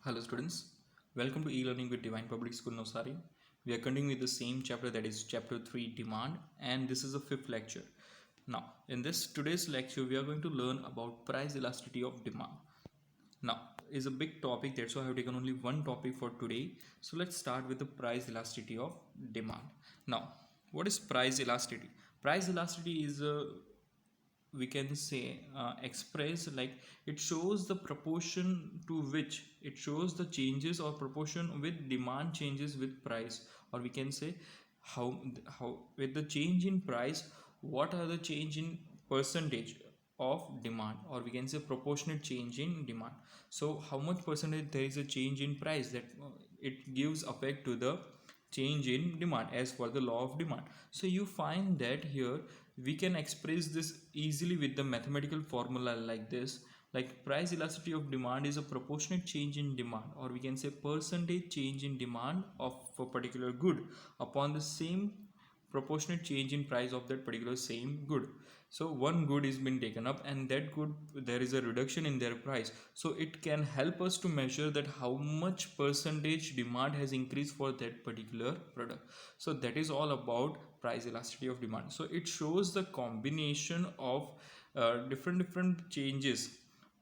Hello students, welcome to e-learning with Divine Public School Navsari. We are continuing with the same chapter, that is chapter 3 demand, and this is the fifth lecture. Now in this today's lecture we are going to learn about price elasticity of demand. Now is a big topic, that's why I have taken only one topic for today. So let's start with the price elasticity of demand. Now what is price elasticity? Price elasticity is a, we can say, express like it shows the proportion to which it shows the changes or proportion with demand changes with price, or we can say how with the change in price, what are the change in percentage of demand, or we can say proportionate change in demand. So how much percentage there is a change in price, that it gives effect to the change in demand as per the law of demand. So you find that here we can express this easily with the mathematical formula like this, like price elasticity of demand is a proportionate change in demand, or we can say percentage change in demand of a particular good upon the same proportionate change in price of that particular same good. So one good is been taken up and that good there is a reduction in their price, so it can help us to measure that how much percentage demand has increased for that particular product. So that is all about price elasticity of demand. So it shows the combination of different changes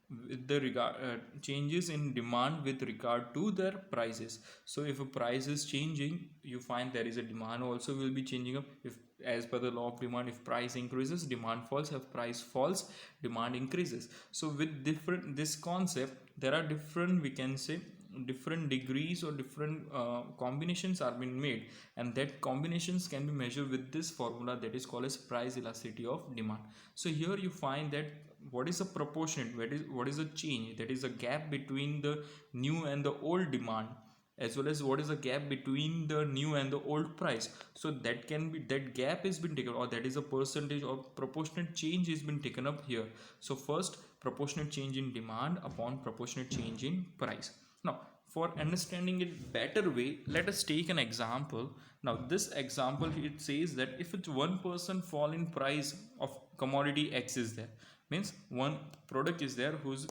with the regard changes in demand with regard to their prices. So if a price is changing, you find there is a demand also will be changing up. If as per the law of demand, if price increases, demand falls. If price falls, demand increases. So with different this concept, there are different, we can say, different degrees or different combinations are being made, and that combinations can be measured with this formula that is called as price elasticity of demand. So here you find that what is a proportionate, what is a change, that is a gap between the new and the old demand, as well as what is the gap between the new and the old price. So that can be, that gap has been taken, or that is a percentage or proportionate change has been taken up here. So first, proportionate change in demand upon proportionate change in price. Now for understanding it better way, let us take an example. Now this example, it says that if it's 1% fall in price of commodity X is there, means one product is there whose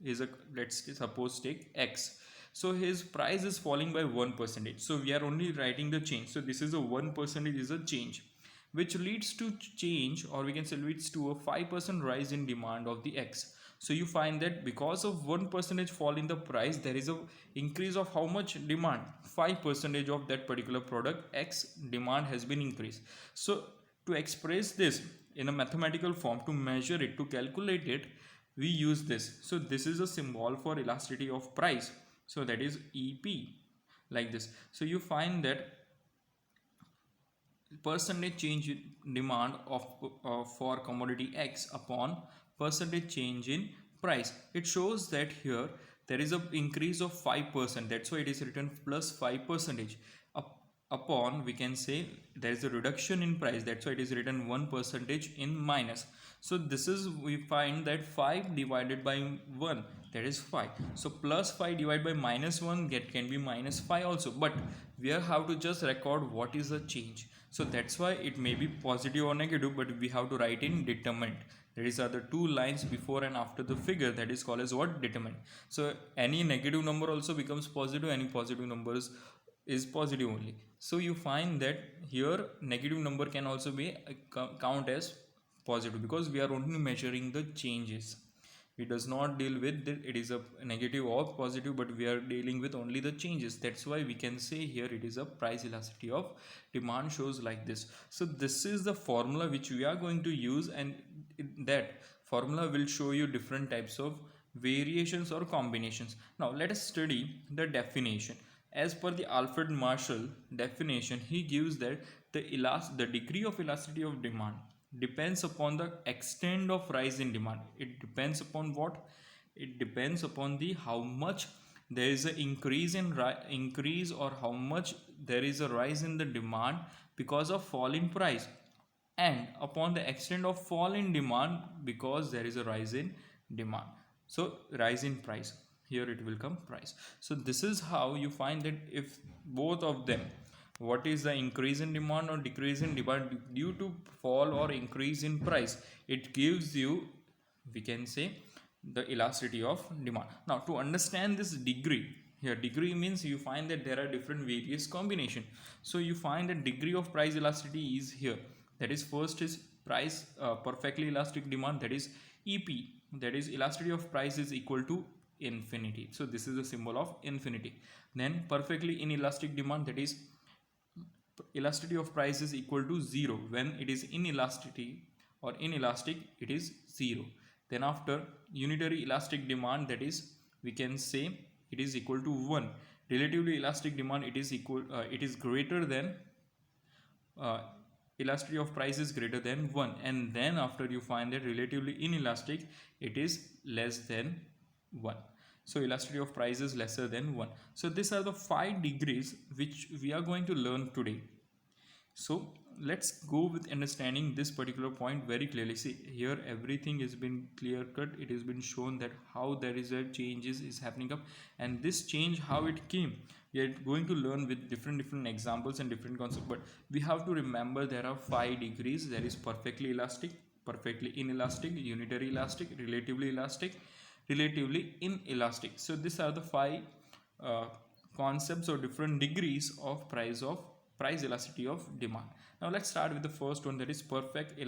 is a, let's suppose take X. So his price is falling by 1%. So we are only writing the change. So this is a 1% is a change, which leads to change, or we can say leads to a 5% rise in demand of the X. So you find that because of 1% fall in the price, there is a increase of how much demand, 5% of that particular product X demand has been increased. So to express this in a mathematical form, to measure it, to calculate it, we use this. So this is a symbol for elasticity of price, so that is EP, like this. So you find that percentage change in demand of for commodity X upon percentage change in price, it shows that here there is a increase of 5%, that's why it is written plus 5%. Upon, we can say, there is a reduction in price, that's why it is written 1% in minus. So this is, we find that 5 divided by 1, that is 5. So plus 5 divided by minus 1, that can be minus 5 also, but we have to just record what is the change. So that's why it may be positive or negative, but we have to write in determinant. There is other two lines before and after the figure, that is called as what, determinant. So any negative number also becomes positive, any positive numbers is positive only. So you find that here negative number can also be count as positive, because we are only measuring the changes. It does not deal with it is a negative or positive, but we are dealing with only the changes. That's why we can say here it is a price elasticity of demand, shows like this. So this is the formula which we are going to use, and that formula will show you different types of variations or combinations. Now let us study the definition. As per the Alfred Marshall definition, he gives that the degree of elasticity of demand depends upon the extent of rise in demand. It depends upon what? It depends upon the how much there is an increase or how much there is a rise in the demand because of fall in price, and upon the extent of fall in demand because there is a rise in demand. So rise in price, here it will come price. So this is how you find that if both of them, what is the increase in demand or decrease in demand due to fall or increase in price, it gives you, we can say, the elasticity of demand. Now to understand this degree, Here degree means you find that there are different various combination. So you find the degree of price elasticity is here. That is, first is price perfectly elastic demand, that is EP, that is elasticity of price is equal to infinity. So this is the symbol of infinity. Then perfectly inelastic demand, that is elasticity of price is equal to 0. When it is inelasticity or inelastic, it is 0. Then after unitary elastic demand, that is we can say it is equal to 1. Relatively elastic demand, it is greater than uh, elasticity of price is greater than 1. And then after you find that relatively inelastic, it is less than 1. So elasticity of price is lesser than 1. So these are the 5 degrees which we are going to learn today. So let's go with understanding this particular point very clearly. See here, everything has been clear cut. It has been shown that how there is a changes is happening up, and this change how it came. We are going to learn with different examples and different concepts. But we have to remember there are 5 degrees. There is perfectly elastic, perfectly inelastic, unitary elastic, relatively inelastic. So these are the 5 uh, concepts or different degrees of price elasticity of demand. Now let's start with the first one, that is perfectly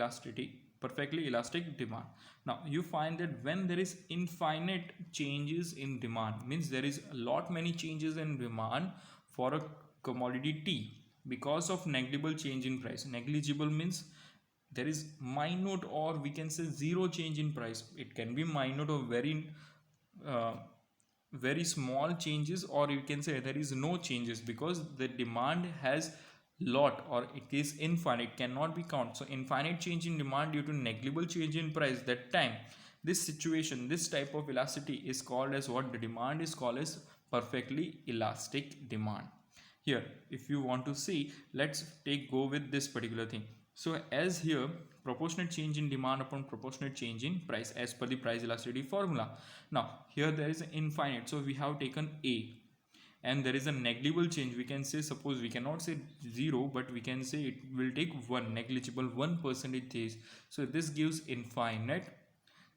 elastic demand. Now you find that when there is infinite changes in demand, means there is a lot many changes in demand for a commodity T because of negligible change in price. Negligible means there is minute or we can say zero change in price. It can be minute or uh, very small changes, or you can say there is no changes because the demand has lot or it is infinite, cannot be count. So infinite change in demand due to negligible change in price, that time this situation, this type of elasticity is called as what? The demand is called as perfectly elastic demand. Here if you want to see, let's take go with this particular thing. So as here, proportionate change in demand upon proportionate change in price as per the price elasticity formula. Now here there is an infinite, so we have taken A, and there is a negligible change. We can say, suppose we cannot say 0, but we can say it will take 1, negligible 1% change. So this gives infinite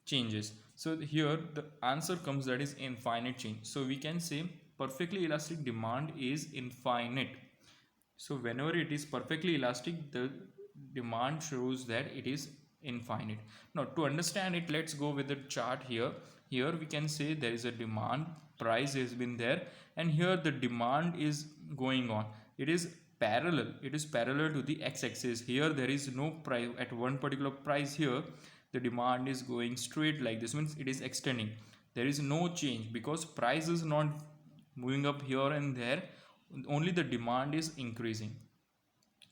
changes. So here the answer comes, that is infinite change. So we can say perfectly elastic demand is infinite. So whenever it is perfectly elastic, the demand shows that it is infinite. Now to understand it, let's go with the chart here. Here we can say there is a demand, price has been there, and here the demand is going on. It is parallel to the x-axis. Here there is no price at one particular price. Here the demand is going straight like this, means it is extending. There is no change because price is not moving up here and there, only the demand is increasing.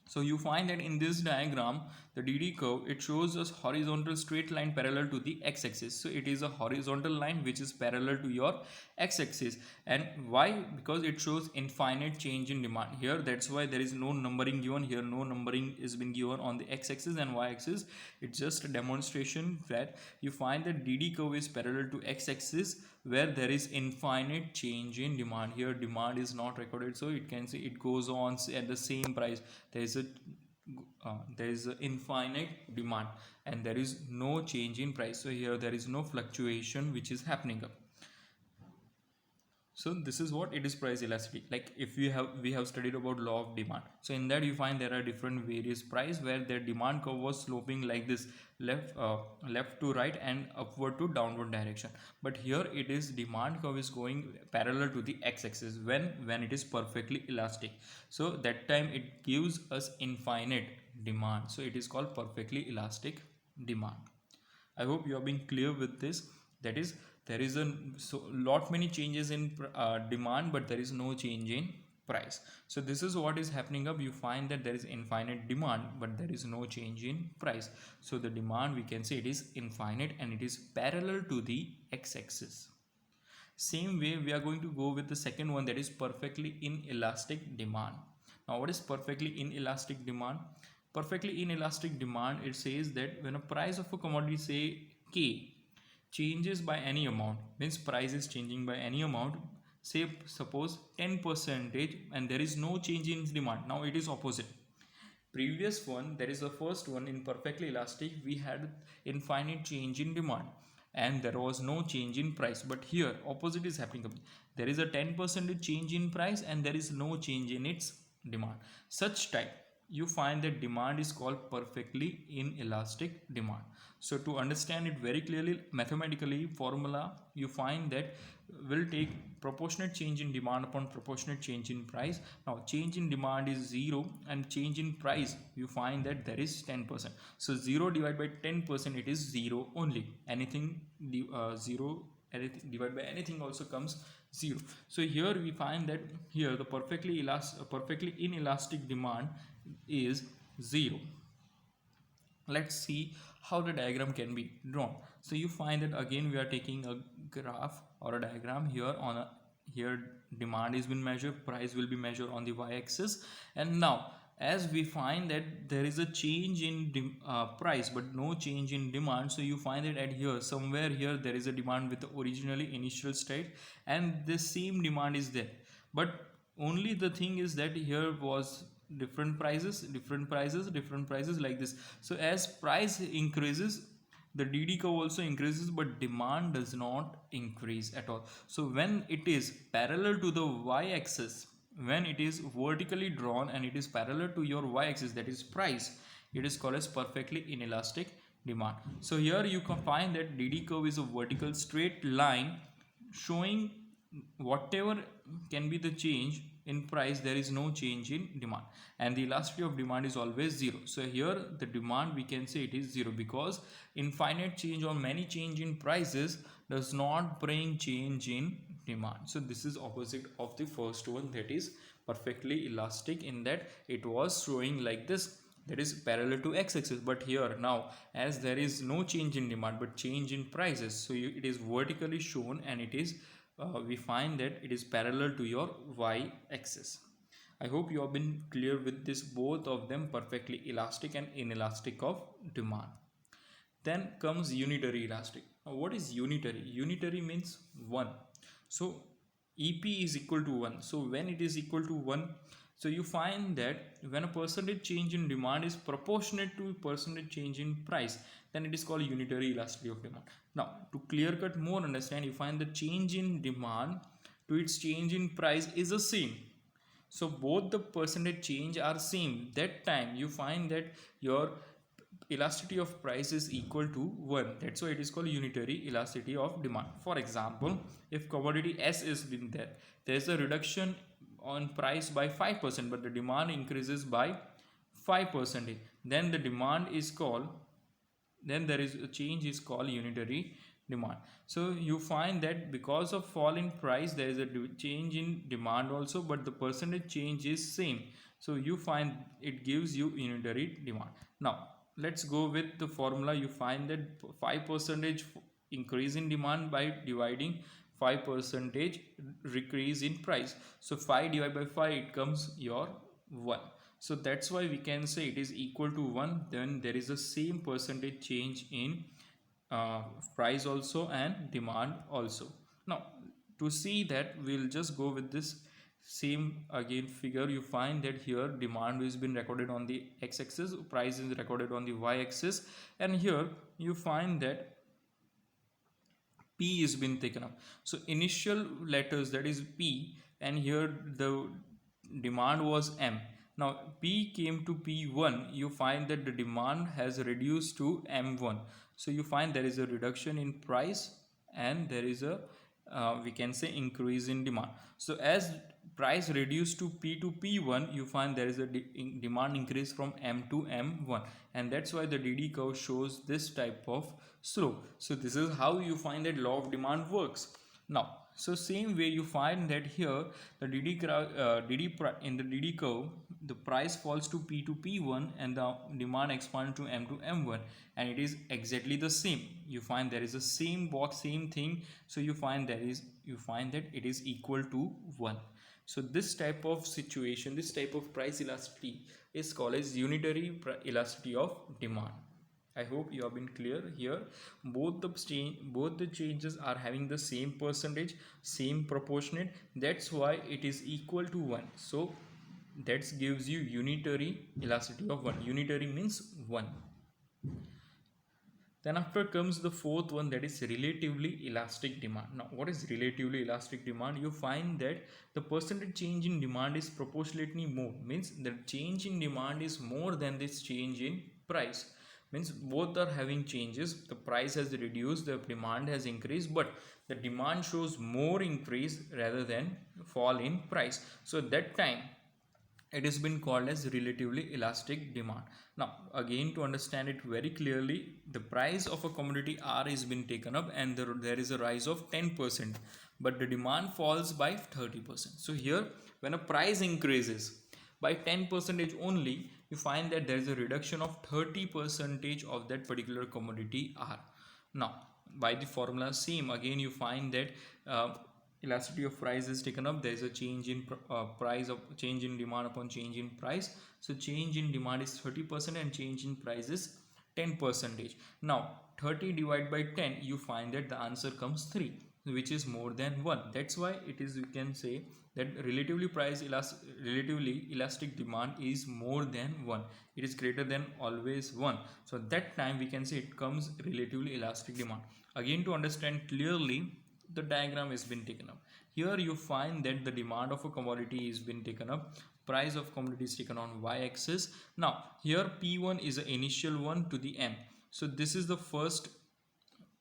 So you find that in this diagram, the DD curve, it shows us horizontal straight line parallel to the x-axis. So it is a horizontal line which is parallel to your x-axis. And why? Because it shows infinite change in demand. Here that's why there is no numbering given. Here no numbering is been given on the x-axis and y-axis. It's just a demonstration that you find that DD curve is parallel to x-axis where there is infinite change in demand. Here demand is not recorded, so it can say it goes on at the same price. There is a infinite demand and there is no change in price. So here there is no fluctuation which is happening up. So this is what it is, price elasticity. Like if we have studied about law of demand, so in that you find there are different various price where their demand curve was sloping like this, left to right and upward to downward direction. But here it is, demand curve is going parallel to the x-axis when it is perfectly elastic. So that time it gives us infinite demand, so it is called perfectly elastic demand. I hope you are being clear with this. That is, there is a lot many changes in demand, but there is no change in price. So this is what is happening up. You find that there is infinite demand, but there is no change in price. So the demand, we can say it is infinite and it is parallel to the x-axis. Same way we are going to go with the second one, that is perfectly inelastic demand. Now what is perfectly inelastic demand? Perfectly inelastic demand, it says that when a price of a commodity, say K, changes by any amount, means price is changing by any amount, say suppose 10%, and there is no change in demand. Now it is opposite. Previous one, that is the first one, in perfectly elastic we had infinite change in demand and there was no change in price. But here opposite is happening. there is a 10% change in price and there is no change in its demand. Such type you find that demand is called perfectly inelastic demand. So to understand it very clearly mathematically formula, you find that will take proportionate change in demand upon proportionate change in price. Now change in demand is 0 and change in price you find that there is 10%. So 0 divided by 10% it is 0 only. Anything 0 anything divided by anything also comes 0. So here we find that here the perfectly inelastic demand is 0. Let's see how the diagram can be drawn. So you find that again we are taking a graph or a diagram. Here on a here demand is been measured, price will be measured on the y-axis, and now as we find that there is a change in price but no change in demand, so you find that at here somewhere here there is a demand with the originally initial state and the same demand is there, but only the thing is that here was different prices like this. So as price increases the dd curve also increases but demand does not increase at all. So when it is parallel to the y-axis, when it is vertically drawn and it is parallel to your y-axis, that is price, it is called as perfectly inelastic demand. So here you can find that dd curve is a vertical straight line showing whatever can be the change in price, there is no change in demand, and the elasticity of demand is always 0. So here the demand we can say it is 0 because infinite change or many change in prices does not bring change in demand. So this is opposite of the first one, that is perfectly elastic, in that it was showing like this, that is parallel to x-axis, but here now as there is no change in demand but change in prices, so it is vertically shown and it is we find that it is parallel to your y-axis. I hope you have been clear with this, both of them perfectly elastic and inelastic of demand. Then comes unitary elastic. Now what is unitary? Unitary means 1. So EP is equal to 1. So when it is equal to 1, so you find that when a percentage change in demand is proportionate to percentage change in price, then it is called unitary elasticity of demand. Now to clear cut more understand, you find the change in demand to its change in price is the same. So both the percentage change are same. That time you find that your elasticity of price is equal to 1. That's why it is called unitary elasticity of demand. For example, if commodity S is been there is a reduction on price by 5% but the demand increases by 5%, then the demand is called, then there is a change is called unitary demand. So you find that because of fall in price there is a change in demand also, but the percentage change is same, so you find it gives you unitary demand. Now let's go with the formula. You find that 5% increase in demand by dividing 5% decrease in price, so 5 divided by 5 it comes your 1. So that's why we can say it is equal to 1. Then there is the same percentage change in price also and demand also. Now to see that, we'll just go with this same again figure. You find that here demand has been recorded on the x-axis, price is recorded on the y-axis, and here you find that P is been taken up. So initial letters, that is P, and here the demand was M. Now P came to P1, you find that the demand has reduced to M1. So you find there is a reduction in price and there is a we can say increase in demand. So as price reduced to P1, you find there is a demand increase from M to M1, and that's why the DD curve shows this type of slope. So this is how you find that law of demand works. Now so same way you find that here the in the DD curve the price falls to P to P1 and the demand expands to M to M1, and it is exactly the same. You find there is a same box, same thing, so you find that it is equal to 1. So this type of situation, this type of price elasticity is called as unitary elasticity of demand. I hope you have been clear here. Both the changes are having the same percentage, same proportionate. That's why it is equal to 1. So that gives you unitary elasticity of 1. Unitary means 1. Then after comes the fourth one, that is relatively elastic demand. Now what is relatively elastic demand? You find that the percentage change in demand is proportionately more, means the change in demand is more than this change in price, means both are having changes. The price has reduced, the demand has increased, but the demand shows more increase rather than fall in price. So at that time it has been called as relatively elastic demand. Now again, to understand it very clearly, the price of a commodity R is been taken up and there is a rise of 10%, but the demand falls by 30%. So here when a price increases by 10 percentage only, you find that there is a reduction of 30 percentage of that particular commodity R. Now by the formula same, again you find that elasticity of price is taken up, there is a change in price of change in demand upon change in price. So change in demand is 30% and change in price is 10 percentage. Now 30 divided by 10, you find that the answer comes 3, which is more than 1. That's why it is, you can say that relatively elastic demand is more than 1. It is greater than always 1. So at that time we can say it comes relatively elastic demand. Again, to understand clearly, the diagram has been taken up. Here you find that the demand of a commodity is been taken up, price of commodity is taken on y-axis. Now here P1 is the initial one to the M. So this is the first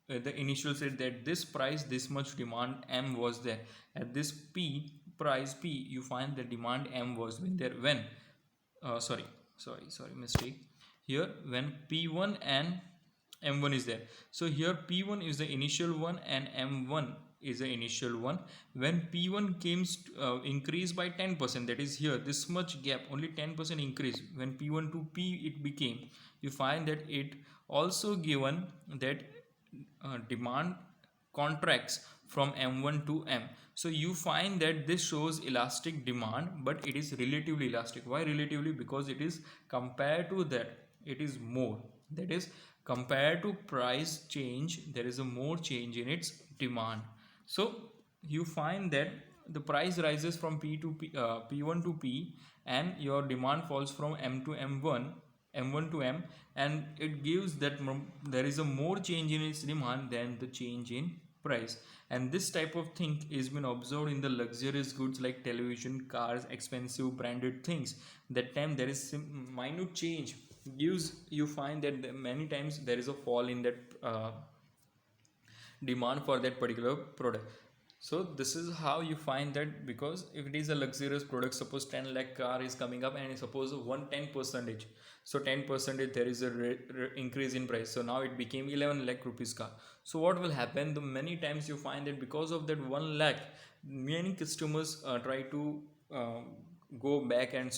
the initial said that this price, this much demand M was there. At this P price P, you find the demand M was been there when sorry mistake here, when P1 and M1 is there. So here P1 is the initial one and M1 is the initial one. When P1 came increase by 10%, that is here this much gap, only 10% increase. When P1 to P it became, you find that it also given that demand contracts from M1 to M. So you find that this shows elastic demand, but it is relatively elastic. Why relatively? Because it is compared to that, it is more. That is, compared to price change, there is a more change in its demand. So you find that the price rises from P to P, P1 to P, and your demand falls from M to M1, M1 to M, and it gives that there is a more change in its demand than the change in price. And this type of thing is been observed in the luxurious goods like television, cars, expensive branded things. That time there is minute change gives, you find that many times there is a fall in that demand for that particular product. So this is how you find that, because if it is a luxurious product, suppose 10 lakh car is coming up and suppose 110%, so 10% there is a increase in price, so now it became 11 lakh rupees car. So what will happen, the many times you find that because of that 1 lakh, many customers try to go back and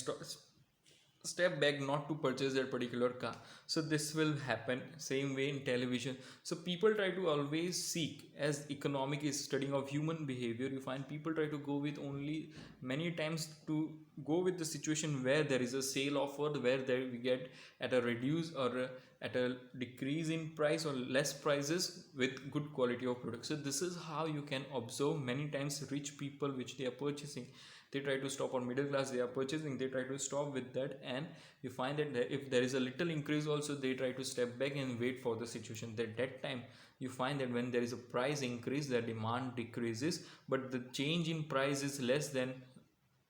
step back not to purchase that particular car. So this will happen same way in television. So people try to always seek, as economic is studying of human behavior, you find people try to go with only many times to go with the situation where there is a sale offer, where there we get at a reduce or at a decrease in price or less prices with good quality of product. So this is how you can observe many times rich people which they are purchasing, they try to stop, on middle class they are purchasing, they try to stop with that, and you find that if there is a little increase also, they try to step back and wait for the situation. That time you find that when there is a price increase, the demand decreases, but the change in price is less than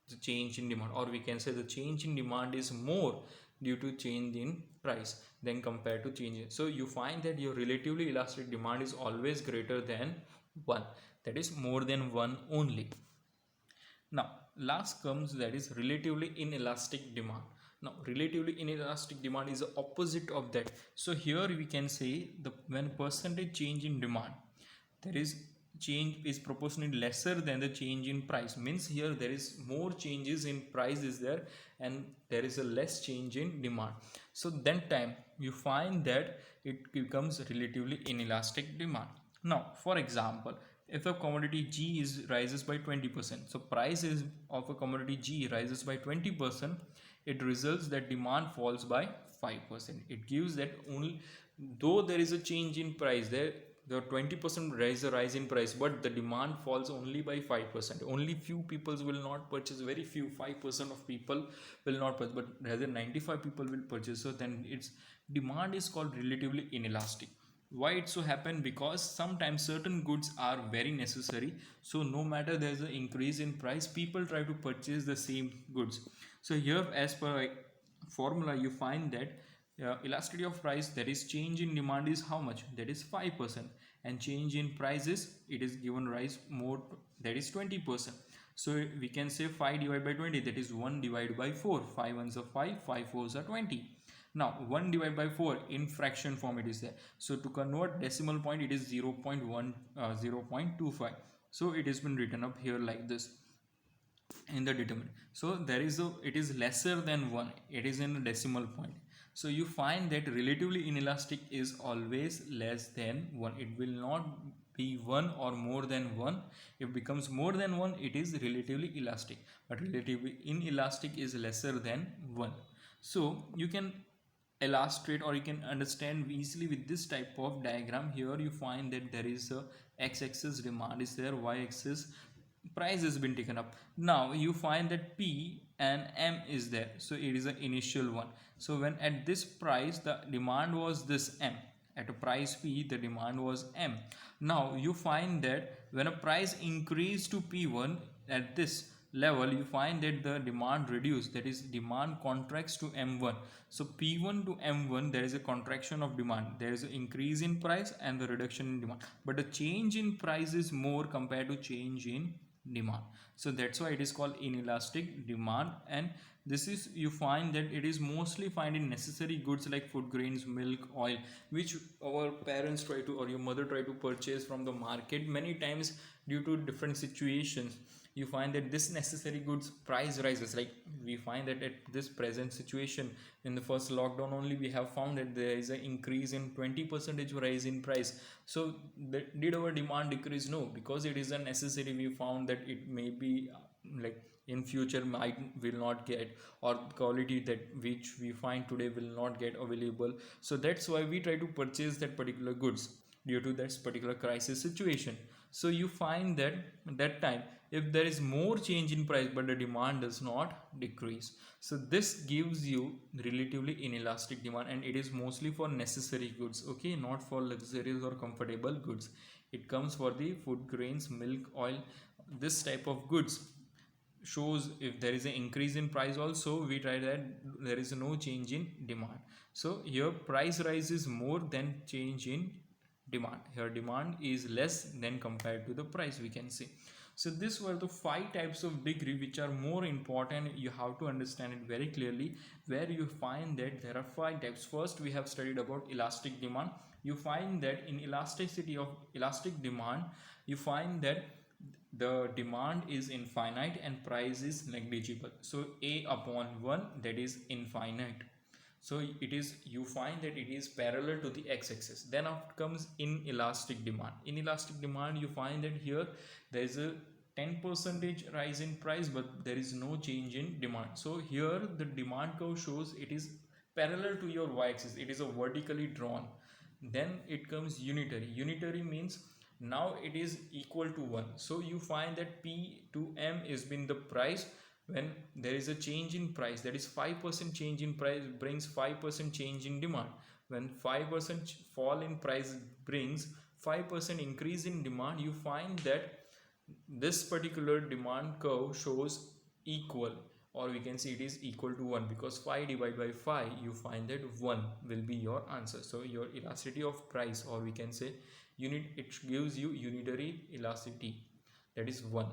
the change in demand, or we can say the change in demand is more due to change in price than compared to change in. So you find that your relatively elastic demand is always greater than 1, that is more than 1 only. Now last comes, that is relatively inelastic demand. Now relatively inelastic demand is the opposite of that. So here we can say the when percentage change in demand, there is change is proportionally lesser than the change in price, means here there is more changes in price is there and there is a less change in demand. So then time you find that it becomes relatively inelastic demand. Now for example, if a commodity G is rises by 20%, so price is of a commodity G rises by 20%, it results that demand falls by 5%. It gives that only though there is a change in price, the 20% rise in price, but the demand falls only by 5%. Only few people will not purchase, very few, 5% of people will not purchase, but rather 95 people will purchase. So then its demand is called relatively inelastic. Why it so happen? Because sometimes certain goods are very necessary, so no matter there's an increase in price, people try to purchase the same goods. So here, as per formula, you find that elasticity of price, that is change in demand, is how much? That is 5%. And change in prices, it is given rise more, that is 20%. So we can say 5 divided by 20, that is 1 divided by 4. 5 ones are 5, 5 fours are 20. Now 1 divided by 4 in fraction form it is there. So to convert decimal point, it is 0.25. So it has been written up here like this in the determinant. So there is a, it is lesser than 1, it is in a decimal point. So you find that relatively inelastic is always less than 1. It will not be 1 or more than 1. If it becomes more than 1, it is relatively elastic, but relatively inelastic is lesser than 1. So you can illustrate, or you can understand easily with this type of diagram. Here you find that there is a x-axis demand is there, y-axis price has been taken up. Now you find that P and M is there, so it is an initial one. So when at this price the demand was this M, at a price P the demand was M. Now you find that when a price increased to P1 at this level, you find that the demand reduced, that is demand contracts to M1. So P1 to M1, there is a contraction of demand, there is an increase in price and the reduction in demand, but the change in price is more compared to change in demand. So that's why it is called inelastic demand. And this is, you find that it is mostly find in necessary goods like food grains, milk, oil, which our parents try to, or your mother try to purchase from the market. Many times due to different situations, you find that this necessary goods price rises. Like we find that at this present situation, in the first lockdown only, we have found that there is an increase in 20% rise in price. So did our demand decrease? No, because it is a necessary. We found that it may be like in future might will not get, or quality that which we find today will not get available. So that's why we try to purchase that particular goods due to that particular crisis situation. So you find that that time, if there is more change in price but the demand does not decrease, so this gives you relatively inelastic demand, and it is mostly for necessary goods, okay, not for luxurious or comfortable goods. It comes for the food grains, milk, oil, this type of goods shows if there is an increase in price also, we try that there is no change in demand. So here price rise is more than change in demand. Here demand is less than compared to the price, we can say. So these were the 5 types of degree which are more important. You have to understand it very clearly, where you find that there are 5 types. First we have studied about elastic demand. You find that in elasticity of elastic demand, you find that the demand is infinite and price is negligible. So A upon 1, that is infinite. So it is, you find that it is parallel to the x-axis. Then after comes inelastic demand. Inelastic demand, you find that here there is a 10% rise in price but there is no change in demand. So here the demand curve shows it is parallel to your y-axis, it is a vertically drawn. Then it comes unitary. Unitary means now it is equal to 1. So you find that P to M is been the price. When there is a change in price, that is 5% change in price brings 5% change in demand. When 5% fall in price brings 5% increase in demand, you find that this particular demand curve shows equal, or we can say it is equal to 1, because 5 divided by 5, you find that 1 will be your answer. So your elasticity of price, or we can say it gives you unitary elasticity, that is 1.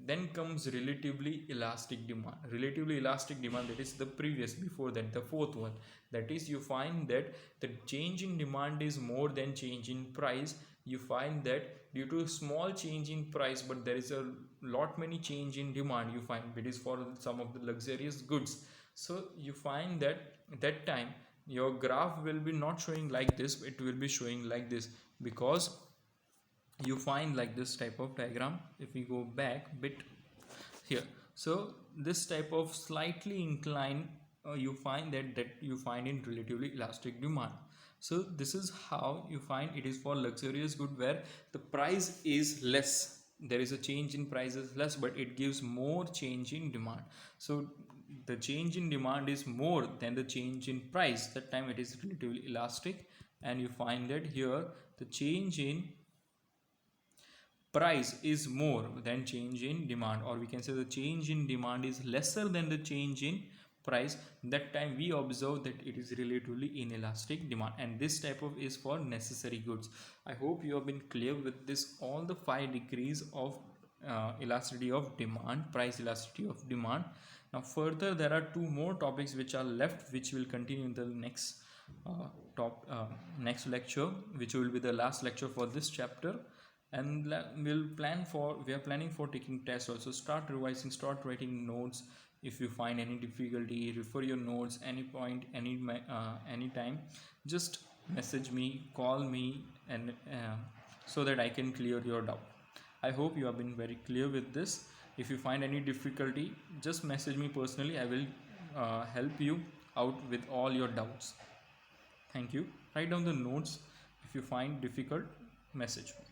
Then comes relatively elastic demand. Relatively elastic demand, that is the previous, before that, the 4th one. That is, you find that the change in demand is more than change in price. You find that due to small change in price but there is a lot many change in demand, you find it is for some of the luxurious goods. So you find that that time your graph will be not showing like this, it will be showing like this, because you find like this type of diagram. If we go back bit here, so this type of slightly inclined, you find that you find in relatively elastic demand. So this is how you find it is for luxurious good, where the price is less, there is a change in price is less but it gives more change in demand. So the change in demand is more than the change in price, that time it is relatively elastic. and you find that here the change in price is more than change in demand, or we can say the change in demand is lesser than the change in price, that time we observe that it is relatively inelastic demand, and this type of is for necessary goods. I hope you have been clear with this, all the 5 degrees of elasticity of demand, price elasticity of demand. Now further there are 2 more topics which are left, which will continue in the next next lecture, which will be the last lecture for this chapter. And we are planning for taking tests also. Start revising, start writing notes. If you find any difficulty, refer your notes any point, any time, just message me, call me, and so that I can clear your doubt. I hope you have been very clear with this. If you find any difficulty, just message me personally. I will help you out with all your doubts. Thank you. Write down the notes. If you find difficult, message me.